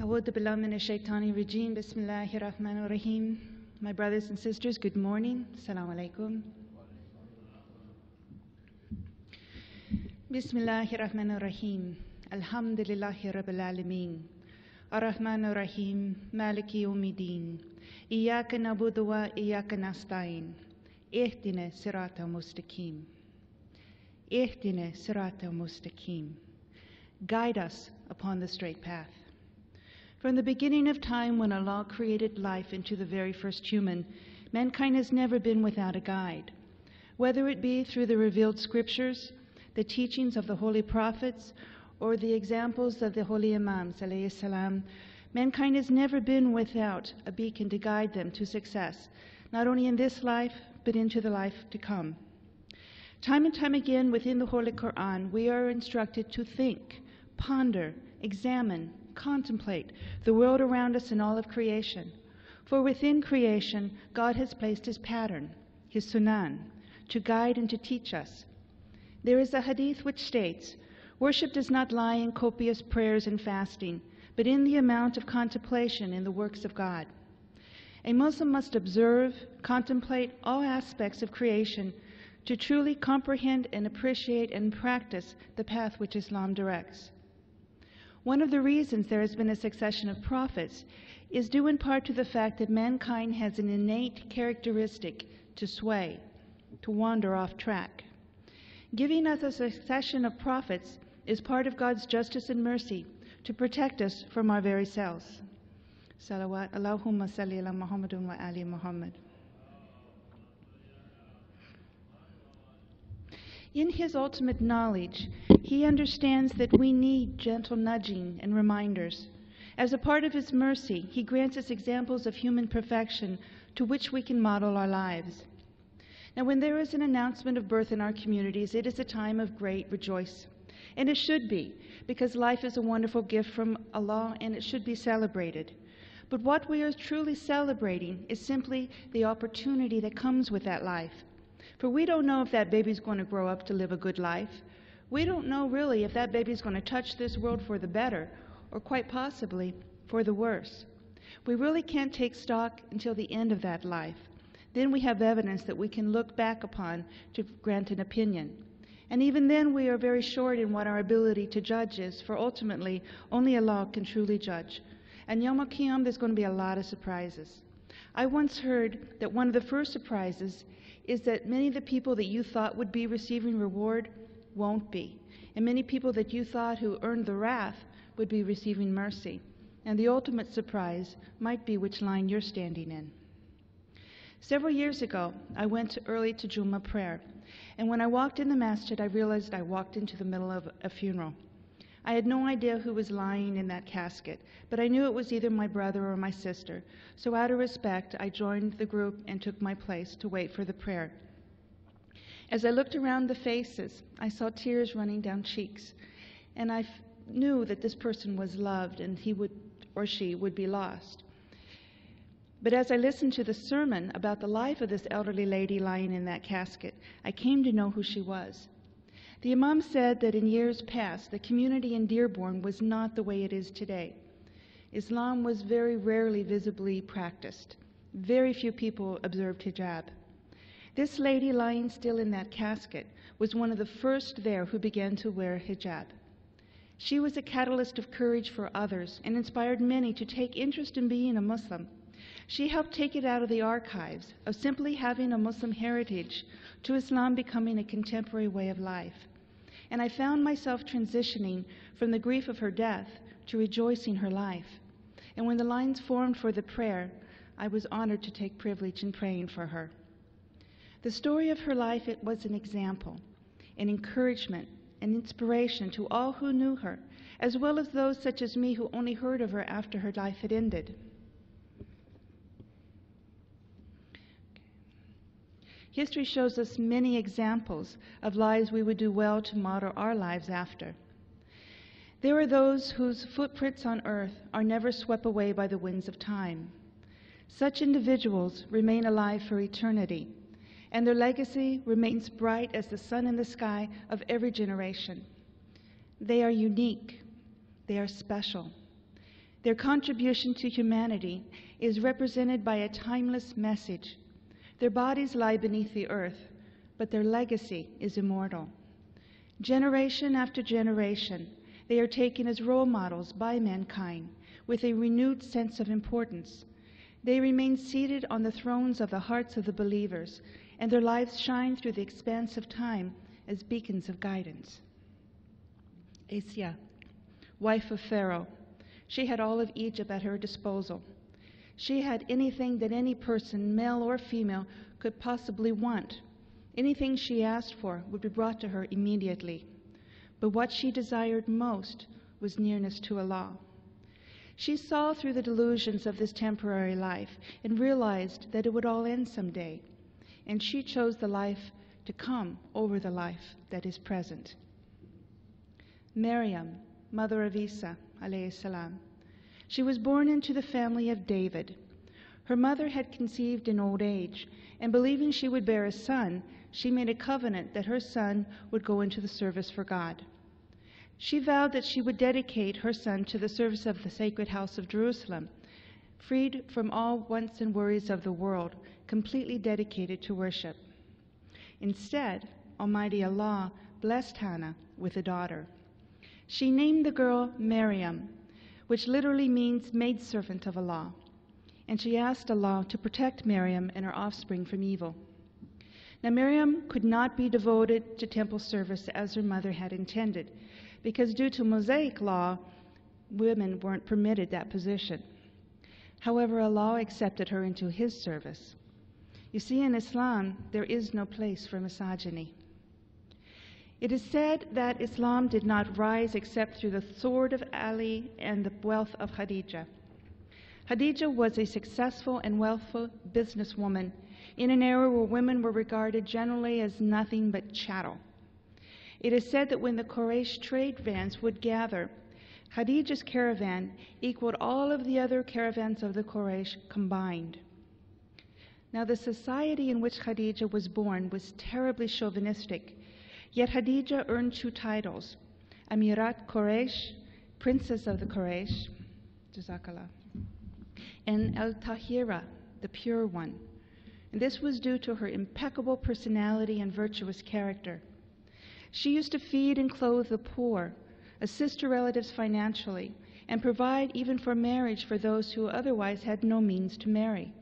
A'udhu billahi minash shaitani rajim. Bismillahir rahmanir rahim. My brothers and sisters, good morning. Assalamu alaikum. Bismillahir rahmanir rahim. Alhamdulillahi rabbil alameen. Ar-Rahmanir Rahim. Maliki yawmiddin. Iyyaka na'budu wa iyyaka nasta'in. Ihdina sirata mustaqim. Ihdina sirata mustaqim. Guide us upon the straight path. From the beginning of time, when Allah created life into the very first human, mankind has never been without a guide. Whether it be through the revealed scriptures, the teachings of the holy prophets, or the examples of the holy Imams, alayhi salam, mankind has never been without a beacon to guide them to success, not only in this life, but into the life to come. Time and time again within the Holy Quran, we are instructed to think, ponder, examine, contemplate the world around us and all of creation. For within creation, God has placed His pattern, His sunan, to guide and to teach us. There is a hadith which states, worship does not lie in copious prayers and fasting, but in the amount of contemplation in the works of God. A Muslim must observe, contemplate all aspects of creation to truly comprehend and appreciate and practice the path which Islam directs. One of the reasons there has been a succession of prophets is due in part to the fact that mankind has an innate characteristic to sway, to wander off track. Giving us a succession of prophets is part of God's justice and mercy to protect us from our very selves. Salawat Allahumma salli ala Muhammadun wa ali Muhammad. In His ultimate knowledge, He understands that we need gentle nudging and reminders. As a part of His mercy, He grants us examples of human perfection to which we can model our lives. Now, when there is an announcement of birth in our communities, it is a time of great rejoicing. And it should be, because life is a wonderful gift from Allah and it should be celebrated. But what we are truly celebrating is simply the opportunity that comes with that life. For we don't know if that baby's going to grow up to live a good life. We don't know really if that baby's going to touch this world for the better or quite possibly for the worse. We really can't take stock until the end of that life. Then we have evidence that we can look back upon to grant an opinion. And even then we are very short in what our ability to judge is, for ultimately only Allah can truly judge. And Yawm al-Qiyam, there's going to be a lot of surprises. I once heard that one of the first surprises is that many of the people that you thought would be receiving reward won't be. And many people that you thought who earned the wrath would be receiving mercy. And the ultimate surprise might be which line you're standing in. Several years ago, I went early to Jummah prayer. And when I walked in the masjid, I realized I walked into the middle of a funeral. I had no idea who was lying in that casket, but I knew it was either my brother or my sister. So out of respect, I joined the group and took my place to wait for the prayer. As I looked around the faces, I saw tears running down cheeks, and I knew that this person was loved and he would or she would be lost. But as I listened to the sermon about the life of this elderly lady lying in that casket, I came to know who she was. The Imam said that in years past, the community in Dearborn was not the way it is today. Islam was very rarely visibly practiced. Very few people observed hijab. This lady lying still in that casket was one of the first there who began to wear hijab. She was a catalyst of courage for others and inspired many to take interest in being a Muslim. She helped take it out of the archives of simply having a Muslim heritage to Islam becoming a contemporary way of life. And I found myself transitioning from the grief of her death to rejoicing her life. And when the lines formed for the prayer, I was honored to take privilege in praying for her. The story of her life, it was an example, an encouragement, an inspiration to all who knew her, as well as those such as me who only heard of her after her life had ended. History shows us many examples of lives we would do well to model our lives after. There are those whose footprints on earth are never swept away by the winds of time. Such individuals remain alive for eternity, and their legacy remains bright as the sun in the sky of every generation. They are unique. They are special. Their contribution to humanity is represented by a timeless message. Their bodies lie beneath the earth, but their legacy is immortal. Generation after generation, they are taken as role models by mankind with a renewed sense of importance. They remain seated on the thrones of the hearts of the believers, and their lives shine through the expanse of time as beacons of guidance. Asia, wife of Pharaoh, she had all of Egypt at her disposal. She had anything that any person, male or female, could possibly want. Anything she asked for would be brought to her immediately. But what she desired most was nearness to Allah. She saw through the delusions of this temporary life and realized that it would all end someday. And she chose the life to come over the life that is present. Maryam, mother of Isa, alayhi salam. She was born into the family of David. Her mother had conceived in old age, and believing she would bear a son, she made a covenant that her son would go into the service for God. She vowed that she would dedicate her son to the service of the sacred house of Jerusalem, freed from all wants and worries of the world, completely dedicated to worship. Instead, Almighty Allah blessed Hannah with a daughter. She named the girl Maryam, which literally means maidservant of Allah, and she asked Allah to protect Maryam and her offspring from evil. Now, Maryam could not be devoted to temple service as her mother had intended, because due to Mosaic law, women weren't permitted that position. However, Allah accepted her into His service. You see, in Islam, there is no place for misogyny. It is said that Islam did not rise except through the sword of Ali and the wealth of Khadija. Khadija was a successful and wealthful businesswoman in an era where women were regarded generally as nothing but chattel. It is said that when the Quraysh trade vans would gather, Khadija's caravan equaled all of the other caravans of the Quraysh combined. Now, the society in which Khadija was born was terribly chauvinistic, yet Khadija earned two titles: Amirat Quraysh, Princess of the Quraysh, Jazakallah, and Al-Tahira, the Pure One. And this was due to her impeccable personality and virtuous character. She used to feed and clothe the poor, assist her relatives financially, and provide even for marriage for those who otherwise had no means to marry.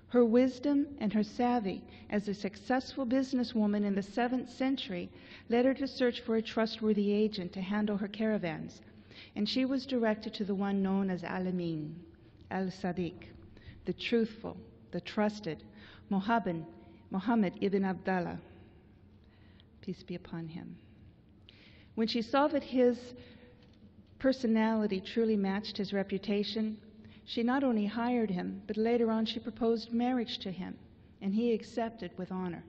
Her wisdom and her savvy as a successful businesswoman in the 7th century led her to search for a trustworthy agent to handle her caravans, and she was directed to the one known as Al-Amin, Al-Sadiq, the truthful, the trusted, Muhammad ibn Abdallah, peace be upon him. When she saw that his personality truly matched his reputation, she not only hired him, but later on she proposed marriage to him, and he accepted with honor.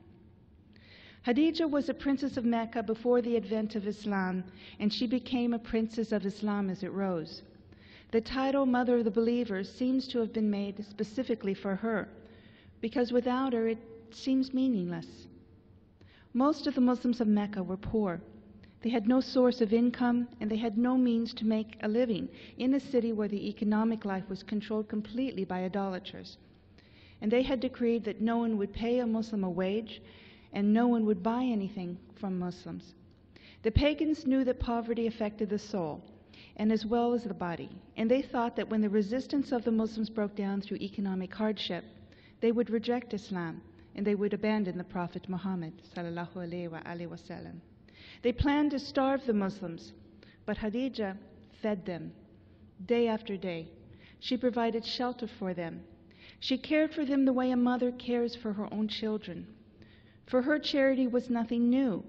Khadija was a princess of Mecca before the advent of Islam, and she became a princess of Islam as it rose. The title Mother of the Believers seems to have been made specifically for her, because without her it seems meaningless. Most of the Muslims of Mecca were poor. They had no source of income, and they had no means to make a living in a city where the economic life was controlled completely by idolaters. And they had decreed that no one would pay a Muslim a wage, and no one would buy anything from Muslims. The pagans knew that poverty affected the soul, and as well as the body, and they thought that when the resistance of the Muslims broke down through economic hardship, they would reject Islam, and they would abandon the Prophet Muhammad sallallahu alaihi wasallam. They planned to starve the Muslims, but Khadija fed them day after day. She provided shelter for them. She cared for them the way a mother cares for her own children. For her, charity was nothing new,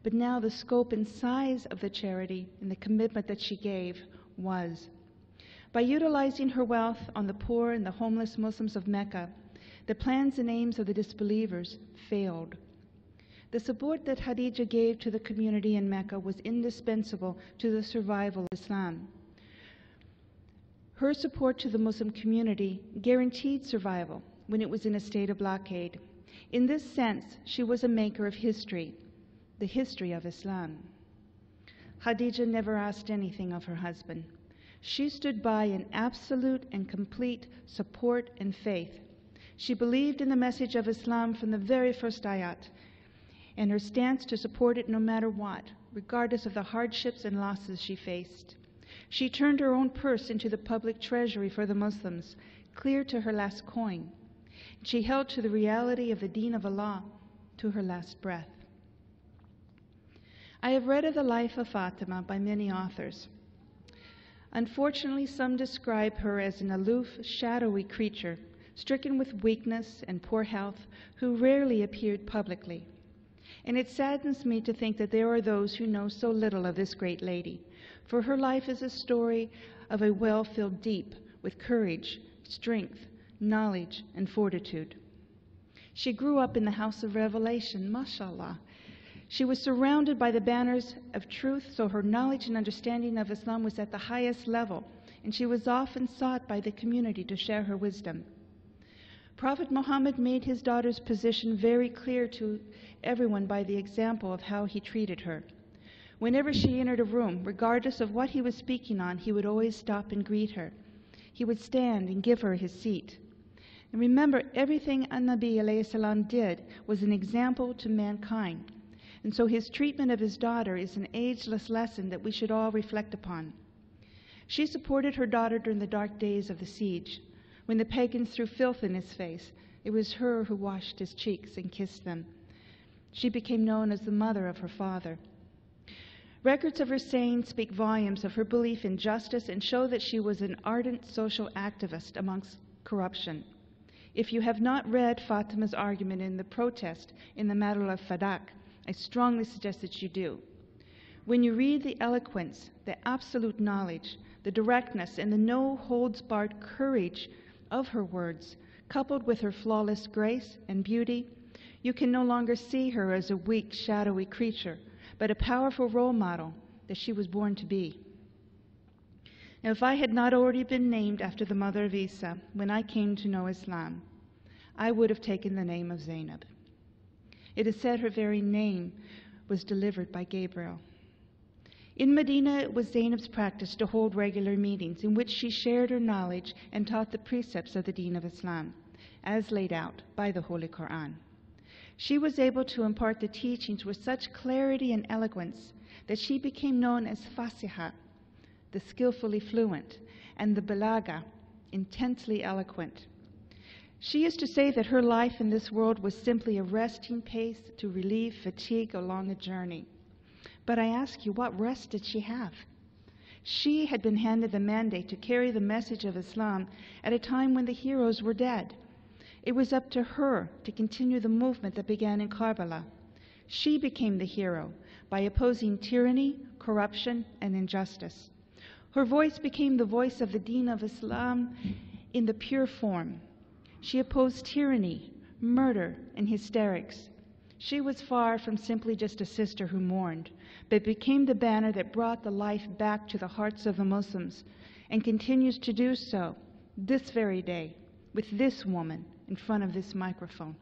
but now the scope and size of the charity and the commitment that she gave was. By utilizing her wealth on the poor and the homeless Muslims of Mecca, the plans and aims of the disbelievers failed. The support that Khadija gave to the community in Mecca was indispensable to the survival of Islam. Her support to the Muslim community guaranteed survival when it was in a state of blockade. In this sense, she was a maker of history, the history of Islam. Khadija never asked anything of her husband. She stood by in absolute and complete support and faith. She believed in the message of Islam from the very first ayat, and her stance to support it no matter what, regardless of the hardships and losses she faced. She turned her own purse into the public treasury for the Muslims, clear to her last coin. She held to the reality of the Deen of Allah to her last breath. I have read of the life of Fatima by many authors. Unfortunately, some describe her as an aloof, shadowy creature, stricken with weakness and poor health, who rarely appeared publicly. And it saddens me to think that there are those who know so little of this great lady, for her life is a story of a well filled deep with courage, strength, knowledge, and fortitude. She grew up in the house of revelation, mashallah. She was surrounded by the banners of truth, so her knowledge and understanding of Islam was at the highest level, and she was often sought by the community to share her wisdom. Prophet Muhammad made his daughter's position very clear to everyone by the example of how he treated her. Whenever she entered a room, regardless of what he was speaking on, he would always stop and greet her. He would stand and give her his seat. And remember, everything An-Nabi alayhi salam did was an example to mankind. And so his treatment of his daughter is an ageless lesson that we should all reflect upon. She supported her daughter during the dark days of the siege. When the pagans threw filth in his face, it was her who washed his cheeks and kissed them. She became known as the mother of her father. Records of her saying speak volumes of her belief in justice and show that she was an ardent social activist amongst corruption. If you have not read Fatima's argument in the protest in the matter of Fadak, I strongly suggest that you do. When you read the eloquence, the absolute knowledge, the directness, and the no-holds-barred courage of her words, coupled with her flawless grace and beauty, you can no longer see her as a weak, shadowy creature, but a powerful role model that she was born to be. Now, if I had not already been named after the mother of Isa when I came to know Islam, I would have taken the name of Zaynab. It is said her very name was delivered by Gabriel. In Medina, it was Zaynab's practice to hold regular meetings in which she shared her knowledge and taught the precepts of the Deen of Islam, as laid out by the Holy Quran. She was able to impart the teachings with such clarity and eloquence that she became known as Fasiha, the skillfully fluent, and the Balaga, intensely eloquent. She used to say that her life in this world was simply a resting place to relieve fatigue along a journey. But I ask you, what rest did she have? She had been handed the mandate to carry the message of Islam at a time when the heroes were dead. It was up to her to continue the movement that began in Karbala. She became the hero by opposing tyranny, corruption, and injustice. Her voice became the voice of the Deen of Islam in the pure form. She opposed tyranny, murder, and hysterics. She was far from simply just a sister who mourned, but became the banner that brought the life back to the hearts of the Muslims, and continues to do so this very day with this woman in front of this microphone.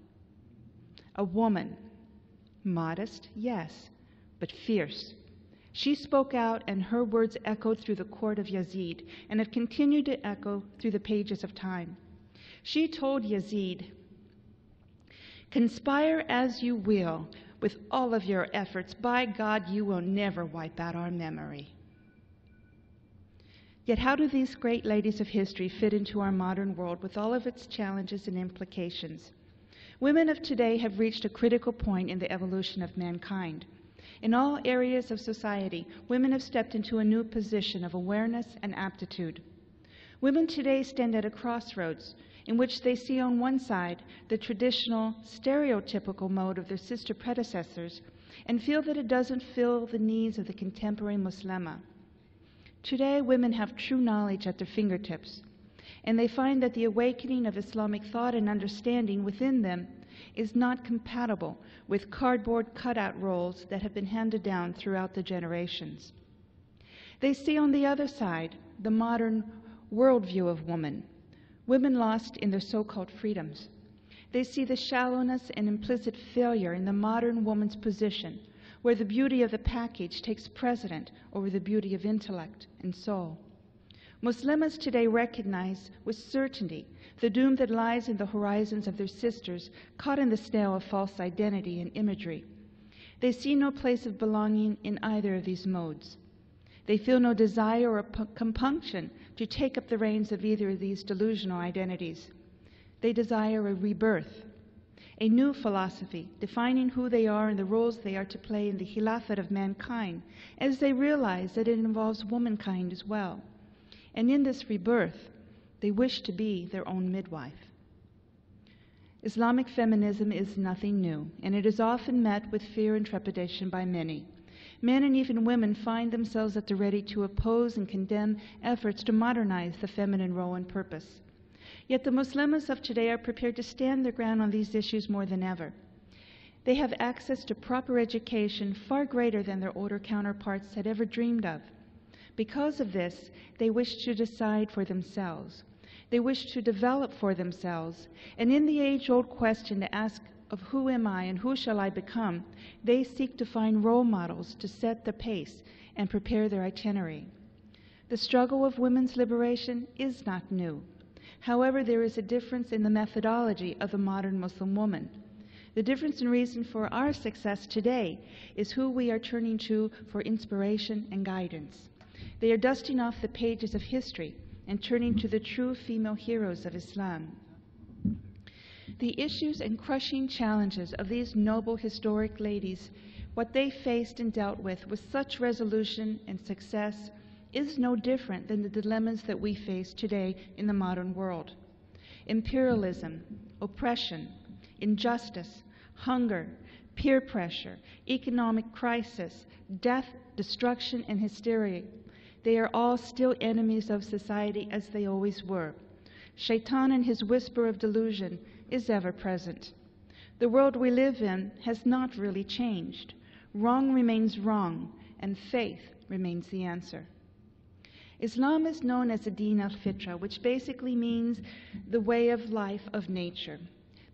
A woman, modest, yes, but fierce. She spoke out, and her words echoed through the court of Yazid and have continued to echo through the pages of time. She told Yazid, "Conspire as you will with all of your efforts, by God, you will never wipe out our memory." Yet how do these great ladies of history fit into our modern world with all of its challenges and implications? Women of today have reached a critical point in the evolution of mankind. In all areas of society, women have stepped into a new position of awareness and aptitude. Women today stand at a crossroads in which they see on one side the traditional, stereotypical mode of their sister predecessors and feel that it doesn't fill the needs of the contemporary Muslima. Today, women have true knowledge at their fingertips, and they find that the awakening of Islamic thought and understanding within them is not compatible with cardboard cutout roles that have been handed down throughout the generations. They see on the other side the modern worldview of women, women lost in their so-called freedoms. They see the shallowness and implicit failure in the modern woman's position, where the beauty of the package takes precedent over the beauty of intellect and soul. Muslims today recognize with certainty the doom that lies in the horizons of their sisters caught in the snail of false identity and imagery. They see no place of belonging in either of these modes. They feel no desire or compunction to take up the reins of either of these delusional identities. They desire a rebirth, a new philosophy defining who they are and the roles they are to play in the khilafat of mankind, as they realize that it involves womankind as well. And in this rebirth, they wish to be their own midwife. Islamic feminism is nothing new, and it is often met with fear and trepidation by many. Men and even women find themselves at the ready to oppose and condemn efforts to modernize the feminine role and purpose. Yet the Muslims of today are prepared to stand their ground on these issues more than ever. They have access to proper education far greater than their older counterparts had ever dreamed of. Because of this, they wish to decide for themselves. They wish to develop for themselves. And in the age-old question to ask of who am I and who shall I become, they seek to find role models to set the pace and prepare their itinerary. The struggle of women's liberation is not new. However, there is a difference in the methodology of the modern Muslim woman. The difference and reason for our success today is who we are turning to for inspiration and guidance. They are dusting off the pages of history and turning to the true female heroes of Islam. The issues and crushing challenges of these noble historic ladies, what they faced and dealt with such resolution and success, is no different than the dilemmas that we face today in the modern world. Imperialism, oppression, injustice, hunger, peer pressure, economic crisis, death, destruction, and hysteria. They are all still enemies of society as they always were. Shaitan and his whisper of delusion is ever present. The world we live in has not really changed. Wrong remains wrong, and faith remains the answer. Islam is known as the Deen al-Fitra, which basically means the way of life of nature,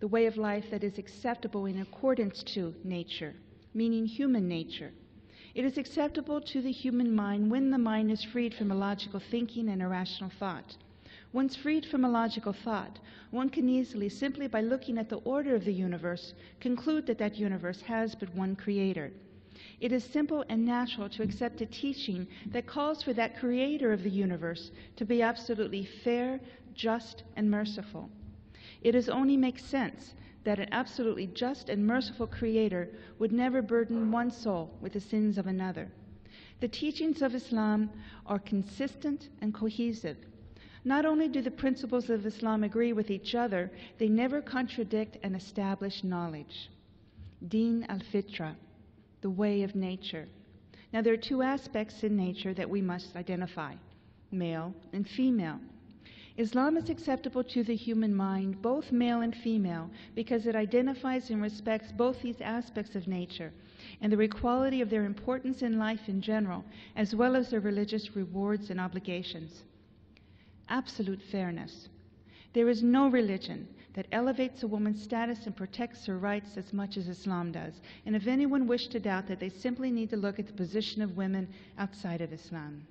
the way of life that is acceptable in accordance to nature, meaning human nature. It is acceptable to the human mind when the mind is freed from illogical thinking and irrational thought. Once freed from illogical thought, one can easily, simply by looking at the order of the universe, conclude that that universe has but one creator. It is simple and natural to accept a teaching that calls for that creator of the universe to be absolutely fair, just, and merciful. It does only make sense that an absolutely just and merciful creator would never burden one soul with the sins of another. The teachings of Islam are consistent and cohesive. Not only do the principles of Islam agree with each other, they never contradict and establish knowledge. Deen al-Fitra, the way of nature. Now there are two aspects in nature that we must identify, male and female. Islam is acceptable to the human mind, both male and female, because it identifies and respects both these aspects of nature and the equality of their importance in life in general, as well as their religious rewards and obligations. Absolute fairness. There is no religion that elevates a woman's status and protects her rights as much as Islam does. And if anyone wished to doubt that, they simply need to look at the position of women outside of Islam.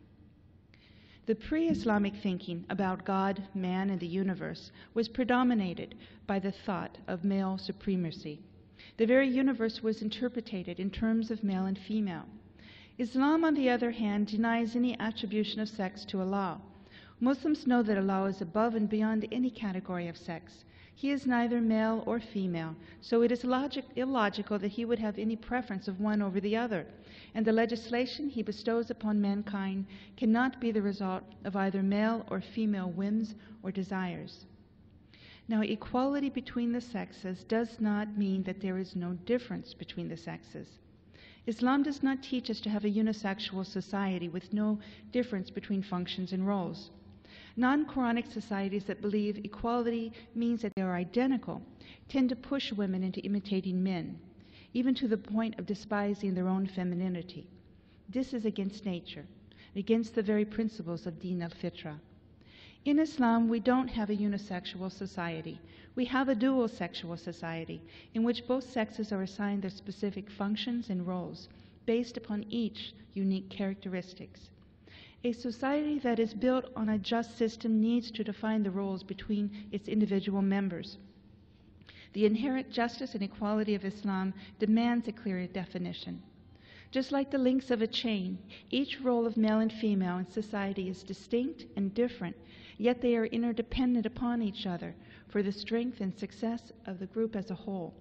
The pre-Islamic thinking about God, man, and the universe was predominated by the thought of male supremacy. The very universe was interpreted in terms of male and female. Islam, on the other hand, denies any attribution of sex to Allah. Muslims know that Allah is above and beyond any category of sex. He is neither male or female, so it is illogical that he would have any preference of one over the other. And the legislation he bestows upon mankind cannot be the result of either male or female whims or desires. Now, equality between the sexes does not mean that there is no difference between the sexes. Islam does not teach us to have a unisexual society with no difference between functions and roles. Non-Quranic societies that believe equality means that they are identical tend to push women into imitating men, even to the point of despising their own femininity. This is against nature, against the very principles of Deen al-Fitra. In Islam, we don't have a unisexual society. We have a dual sexual society in which both sexes are assigned their specific functions and roles based upon each unique characteristics. A society that is built on a just system needs to define the roles between its individual members. The inherent justice and equality of Islam demands a clear definition. Just like the links of a chain, each role of male and female in society is distinct and different, yet they are interdependent upon each other for the strength and success of the group as a whole.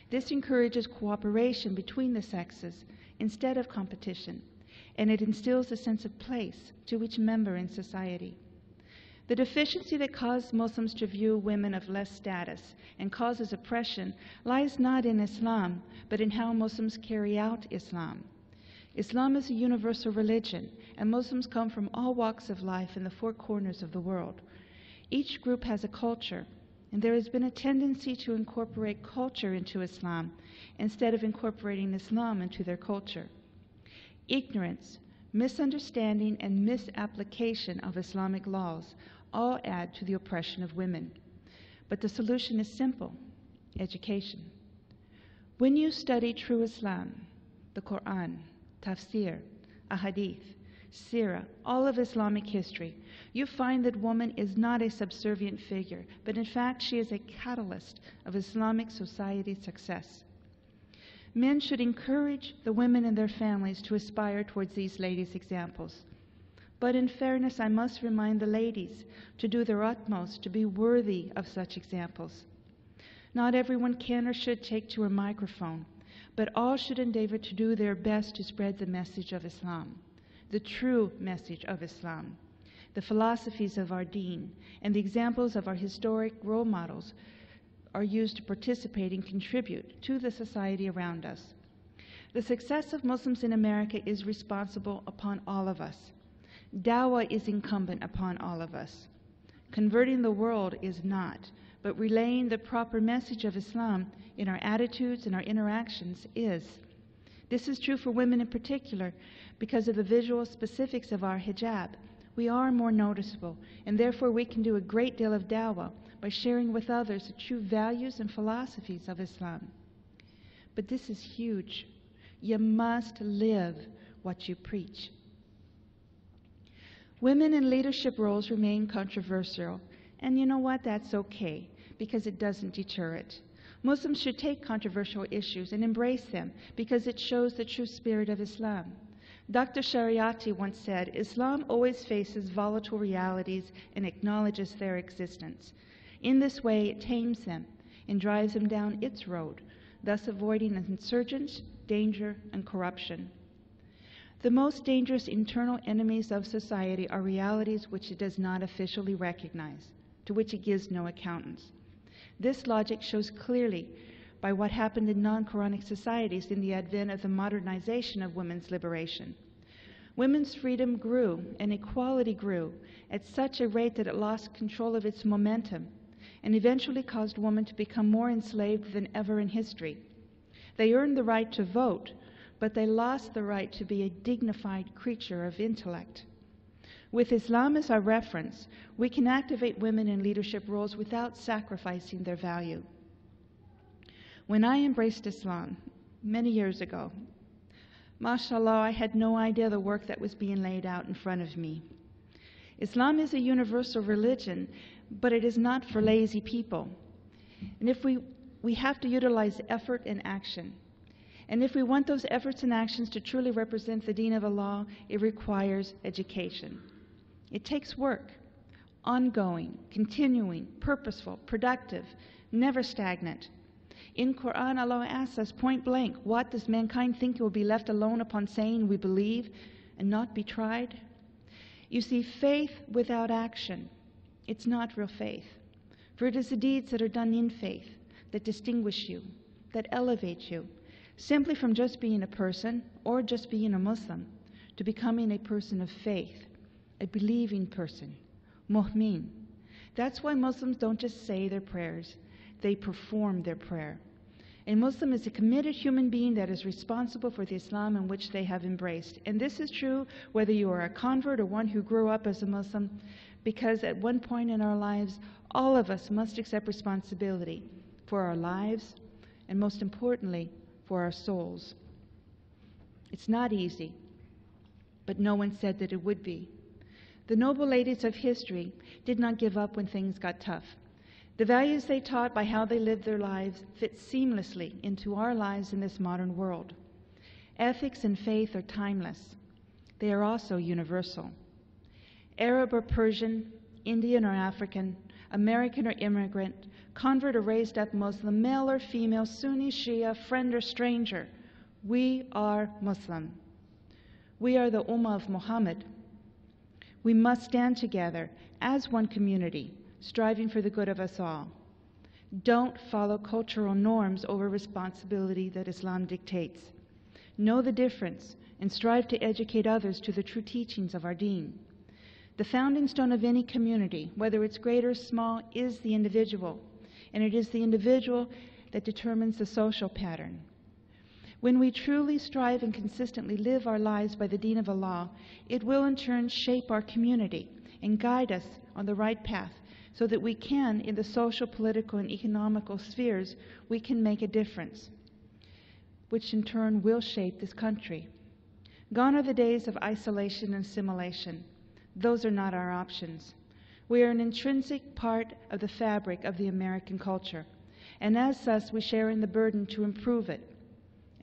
This encourages cooperation between the sexes instead of competition, and it instills a sense of place to each member in society. The deficiency that caused Muslims to view women of less status and causes oppression lies not in Islam, but in how Muslims carry out Islam. Islam is a universal religion, and Muslims come from all walks of life in the four corners of the world. Each group has a culture, and there has been a tendency to incorporate culture into Islam instead of incorporating Islam into their culture. Ignorance, misunderstanding, and misapplication of Islamic laws all add to the oppression of women. But the solution is simple: education. When you study true Islam, the Quran, tafsir, ahadith, sirah, all of Islamic history, you find that woman is not a subservient figure, but in fact she is a catalyst of Islamic society's success. Men should encourage the women and their families to aspire towards these ladies' examples. But in fairness, I must remind the ladies to do their utmost to be worthy of such examples. Not everyone can or should take to a microphone, but all should endeavor to do their best to spread the message of Islam, the true message of Islam, the philosophies of our deen, and the examples of our historic role models are used to participate and contribute to the society around us. The success of Muslims in America is responsible upon all of us. Dawah is incumbent upon all of us. Converting the world is not, but relaying the proper message of Islam in our attitudes and our interactions is. This is true for women in particular because of the visual specifics of our hijab. We are more noticeable, and therefore we can do a great deal of dawah by sharing with others the true values and philosophies of Islam. But this is huge. You must live what you preach. Women in leadership roles remain controversial, and you know what? That's okay, because it doesn't deter it. Muslims should take controversial issues and embrace them, because it shows the true spirit of Islam. Dr. Shariati once said, Islam always faces volatile realities and acknowledges their existence. In this way, it tames them and drives them down its road, thus avoiding insurgence, danger, and corruption. The most dangerous internal enemies of society are realities which it does not officially recognize, to which it gives no accountance. This logic shows clearly by what happened in non-Quranic societies in the advent of the modernization of women's liberation. Women's freedom grew and equality grew at such a rate that it lost control of its momentum and eventually caused women to become more enslaved than ever in history. They earned the right to vote, but they lost the right to be a dignified creature of intellect. With Islam as our reference, we can activate women in leadership roles without sacrificing their value. When I embraced Islam many years ago, mashallah, I had no idea the work that was being laid out in front of me. Islam is a universal religion, but it is not for lazy people. And if we have to utilize effort and action. And if we want those efforts and actions to truly represent the deen of Allah, it requires education. It takes work, ongoing, continuing, purposeful, productive, never stagnant. In Quran, Allah asks us point blank, what does mankind think it will be left alone upon saying we believe and not be tried? You see, faith without action, it's not real faith. For it is the deeds that are done in faith that distinguish you, that elevate you, simply from just being a person or just being a Muslim to becoming a person of faith, a believing person, mu'min. That's why Muslims don't just say their prayers, they perform their prayer. A Muslim is a committed human being that is responsible for the Islam in which they have embraced. And this is true whether you are a convert or one who grew up as a Muslim, because at one point in our lives, all of us must accept responsibility for our lives and, most importantly, for our souls. It's not easy, but no one said that it would be. The noble ladies of history did not give up when things got tough. The values they taught by how they lived their lives fit seamlessly into our lives in this modern world. Ethics and faith are timeless. They are also universal. Arab or Persian, Indian or African, American or immigrant, convert or raised up Muslim, male or female, Sunni, Shia, friend or stranger, we are Muslim. We are the Ummah of Muhammad. We must stand together as one community, striving for the good of us all. Don't follow cultural norms over responsibility that Islam dictates. Know the difference and strive to educate others to the true teachings of our deen. The founding stone of any community, whether it's great or small, is the individual, and it is the individual that determines the social pattern. When we truly strive and consistently live our lives by the deen of Allah, it will in turn shape our community and guide us on the right path so that we can, in the social, political, and economical spheres, we can make a difference, which in turn will shape this country. Gone are the days of isolation and assimilation. Those are not our options. We are an intrinsic part of the fabric of the American culture, and as such, we share in the burden to improve it.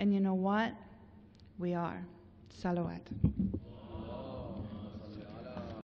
And you know what? We are. Salawat.